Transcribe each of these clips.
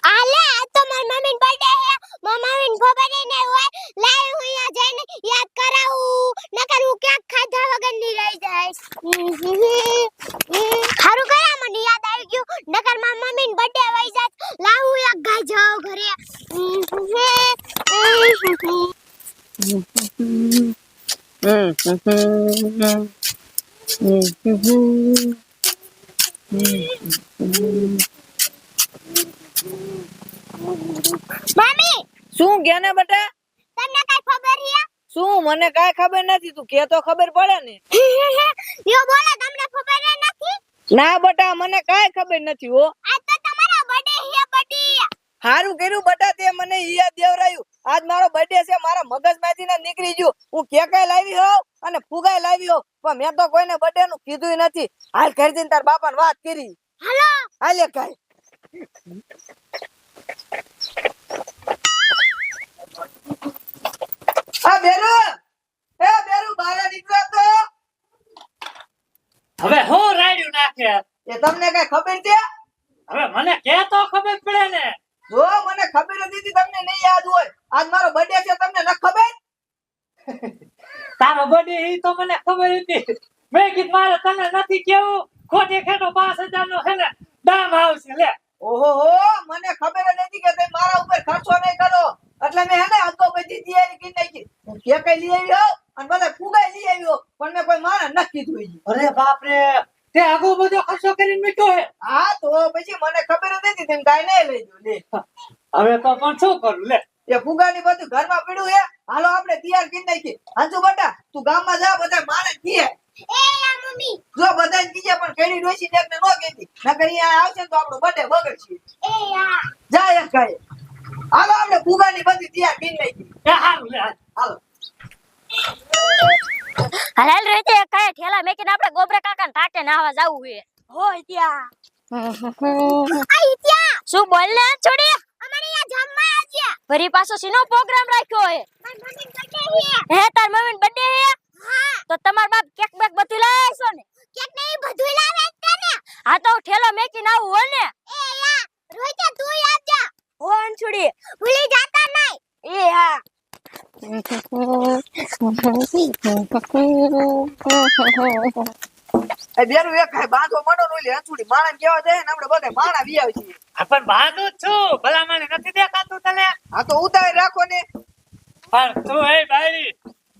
આલે તો માર મમ્મી બર્થડે હે માર મમ્મી ખબર નહીં હોય લાય હું અહીંયા જઈને યાદ કરાવું નકર હું ક્યાંક ખાધા વગર ની રહી જાય ખારું કયા મને યાદ આવી ગયું નકર માર મમ્મી બર્થડે વઈ જાત લાવ હું એક ગાય જાવ ઘરે મમ્મી શું ગયા ને બેટા તમને કઈ ખબર હે શું મને કાઈ ખબર નથી તું કે તો ખબર પડે ને યો બોલા તમને ખબર હે નથી ના બેટા મને કાઈ ખબર નથી હો આ તો તમારો બર્થડે હે બર્થડે હારું કર્યું બેટા તે મને યાદ દેવરાયું આજ મારો બર્થડે છે મારા મગજમાંથી ના નીકળી ગયું હું કેકાઈ લાવી હોઉં અને ફુગાઈ લાવી હોઉં પણ મેં તો કોઈને બર્થડે નું કીધું નથી હાલ ઘરે જઈને તાર બાપાને વાત કરી હાલો હાલે કાઈ આ બેરુ બહાર નીકળો તો હવે હું રાડ્યું નાખે એ તમને કઈ ખબર છે હવે મને કે તો ખબર પડે ને જો મને ખબર હતી તમને નહીં યાદ હોય આજ મારો બર્થડે છે તમને ન ખબર તારો બર્થડે ઈ તો મને ખબર હતી મેં કીધું મારે તને નથી કેવું ખોટે ખેટો 5000 નો છે ને દામ આવશે લે ઓહો હો મને ખબર જ નથી કે તમે મારા ઉપર ખર્ચો નહીં કરો એટલે મેં હેને અગો બધી તૈયારી કરી નાખી હું કે કઈ લઈ આવ્યો અને બધા ફુગાઈ લઈ આવ્યો પણ મેં કોઈ મારા ન કીધું ઈ અરે બાપ રે તે આગો બધો ખર્ચો કરીને મૂક્યો હે હા તો પછી મને ખબર જ નથી તેમ કાઈ નહીં લઈ ગયો લે હવે તો પણ શું કરું લે એ ફુગાની બધું ઘરમાં પડ્યું હે હાલો આપણે તૈયાર કરી નાખી હાંજુ બટા તું ગામમાં જા બધા માને કીએ એ યા મમ્મી જો બધાને કીજે પણ કેડી ડોસી દેખને નો કહેતી નકર અહીંયા આવશે તો આપણો બર્થડે બગડશે એ યા જા એક કાય હાલો આપણે ફુગાની બધી તૈયાર કરી નાખી એ હારું લે હાલો હાલ રહેતે કાય ઠેલા મેકીને આપણે ગોબરે કાકાને ટાટે નાવા જાવું હે હોય ત્યાં આઈ ત્યાં શું બોલ ને છોડી અમારે અહીંયા જમવા આવજે ફરી પાછો સીનો પ્રોગ્રામ રાખ્યો હે માર મમ્મી બર્થડે હે હે તાર મમ્મીનો બર્થડે હે હા તો તમાર બાપ કેક બેક બધું લાવશો ને કેક નહીં બધું લાવે છે ને હા તો ઠેલો મેકીને આવું હો ને એ યા રોહિતા તું આવજા હો અંછુડી ભૂલી જાતા નહીં એ હા એ બેરું એક ખાય બાંધો મડો નો લે હંચુડી માણા કેવા જાય ને આપણે બધા માણા વી આવી છીએ પણ બાંધું જ છું ભલા મને નથી દેખાતું તને આ તો ઉતારી રાખો ને પણ તું એ બાયરી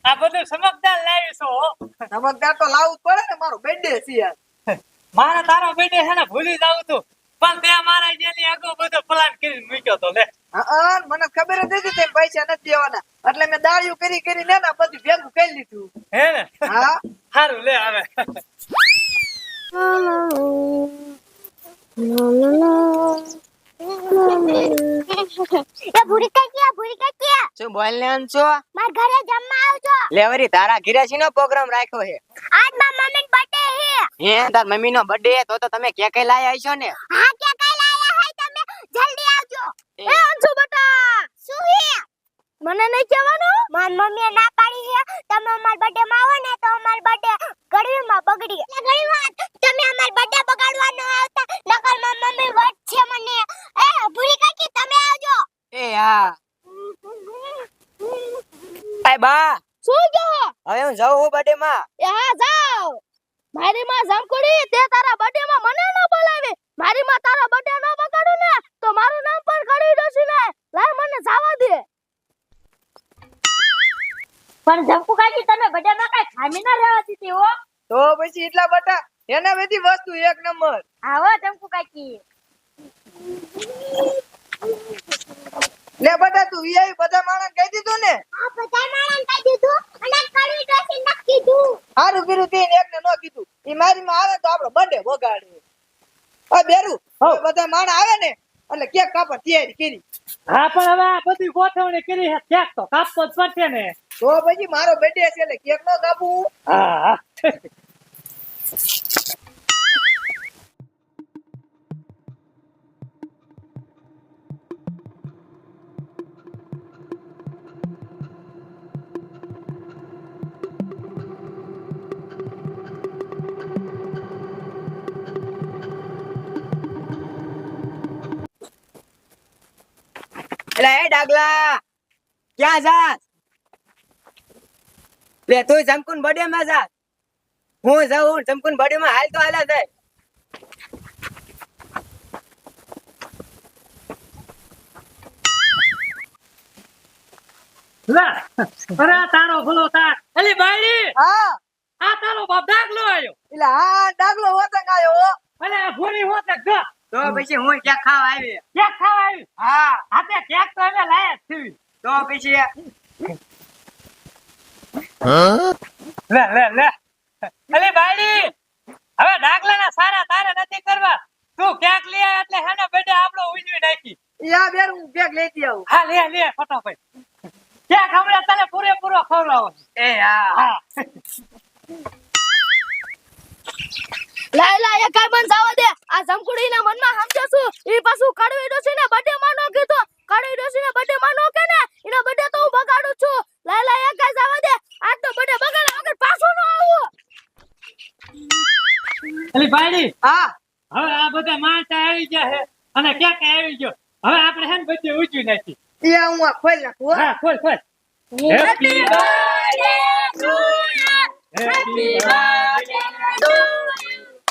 આ બધું સમજદાર લાવી છો હો. નમકદાર તો લાવવું જ પડે ને મારો બર્થડે છે યાર મારા તારો બેટે છે ને ભૂલી જાવ તું પણ તે મારા જેની આગો બધો પ્લાન કરીને મૂક્યો તો લે હા મને ખબર જ નથી તેમ પૈસા નથી દેવાના એટલે મેં દાળિયું કરી કરીને ને બધું ભેગું કરી લીધું હે ને હા સારું લે હવે એ ભૂરી કાકી શું બોલ ને અંશો માર ઘરે જમવા આવજો લેવરી તારા ઘરે શીનો પ્રોગ્રામ રાખ્યો છે આજ માર મમ્મીનો બર્થડે હે હે તાર મમ્મી નો બર્થડે તો તમે કેક લાવી આવીશો ને હા કે કઈ લાયા હે તમે જલ્દી આવજો એ. એ અંશુ બટા શું હે મને નહીં કહેવાનું માર મમ્મીએ ના પાડી છે તમે અમાર બર્થડે માં આવો ને તો અમાર બર્થડે ગળવીમાં બગડી ગળવીમાં તમે અમાર બર્થડે બગાડવા ન આવતા નકર માર મમ્મી વટ છે મને એ ભૂરી કાકી તમે આવજો એ હા એ બા શું જો હવે હું જાઉં હું બર્થડે માં એ હા જાવ મારી માં જામકુડી તે તારા બર્થડે માં મને ન બોલાવે મારી માં તારો બર્થડે ન બગાડું ને તો મારું નામ પણ કરી દોશી ને લાય મને જાવા દે પણ જમકુ કાકી તમે બર્થડે માં કઈ ખામી ના રહેવા દીધી હો તો પછી એટલા બટા એના બધી વસ્તુ એક નંબર આવો જમકુ કાકી લે બટા તું વીઆઈ બધા માણસ કહી દીધું ને આ બધા માણસ કહી દીધું અને કડવી ડોસી નક્કી કીધું હારું કર્યું તે એકને ન કીધું ઈ મારી માં આવે તો આપણો બર્થડે બગાડે આ બેરું બધા માણસ આવે ને એટલે કેક કાપવા તૈયારી કરી હા પણ હવે આ બધી ગોઠવણી કરી છે કેક તો કાપવો જ પડશે ને તો પછી મારો બર્થડે છે એટલે કેક નો કાપવું હા એટલે એ ડાગલા ક્યાં જા લે તું જમકુન બર્થડે માં જા હું જાઉં જમકુન બર્થડે માં હાલ તો હાલા જાય લે અરે આ તારો ભલો તાર અલી બાયડી હા આ તારો બાપ ડાગલો આવ્યો એટલે હા ડાગલો વતંગ આયો હો અલે આ ભૂરી હોત ને ગા તો પછી હું ક્યાં ખાવા આવી કેક ખાવા આવી હા હાથે કેક તો અમે લાયા જ છીએ તો પછી લે લે લે અલી બાયડી હવે ડાગલાના સારા તારે નથી કરવા તું કેક લઈ આય એટલે હેનો બેટે આપણો ઉજવી નાખી યા બેર હું બેગ લેતી આવું હા લે લે ફટાફટ કેક હમણાં તને પૂરેપૂરો ખવડાવો એ હા હા લાય લાય કાઈ મન જાવા દે આ જમકુડીના મનમાં સમજો છું ઈ પાછું કડવી ડોસીને બર્થડે માં નો કીધું કડવી ડોસીને બર્થડે માં નો કે ને એના બર્થડે તો હું બગાડું છું લાય લાય કાઈ જાવા દે આજ તો બર્થડે બગાડે આગળ પાછો નો આવું અલી બાયડી હા હવે આ બધા માણસા આવી ગયા છે અને કેક આવી ગયો હવે આપણે હેન બધે ઉજવી નાખી યા હું આ ખોલ નાખું હો. હા ખોલ ખોલ happy birthday to you happy birthday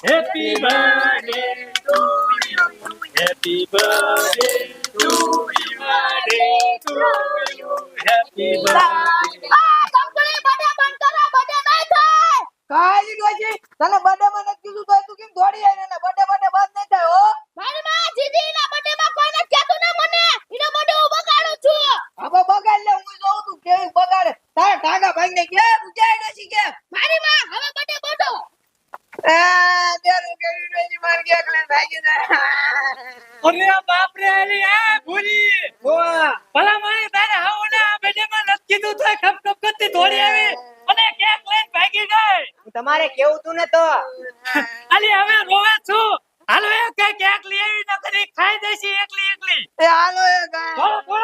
happy birthday to you happy birthday to you happy birthday આ જમકુડી બર્થડે બંધ કરો બર્થડે નહીં થાય કાલી ડોશી તને બર્થડે માં નથી કીધું તો તું કેમ દોડી આવી ને બર્થડે બંધ નહીં થાય હો મારી માં જીજીના બર્થડે માં કોઈ નથી કહેતું ને મને એનો બર્થડે હું બગાડું છું હવે બગાડ લે હું જોઉં તું કેવી બગાડે તારા ટાકા ભાઈને કે તું જાય નથી કે મારી માં હવે બર્થડે બોલો આ બેરું કેવી ડોશી માર કે એકલે ભાગી જાય અરે બાપ રે અલી આ ભૂરી ભલા મારી તારે હાવ ને આ બેડેમાં નથી કીધું તો ખપ ખપ કરતી દોડી આવી અને કેક લઈને ભાગી ગઈ તમારે કેવું તું ને તો અલી હવે રોવે છું હાલો એ કે કેક લઈ આવી ન કરી ખાઈ દેસી એકલી એકલી એ હાલો એ ગાય બોલો બોલો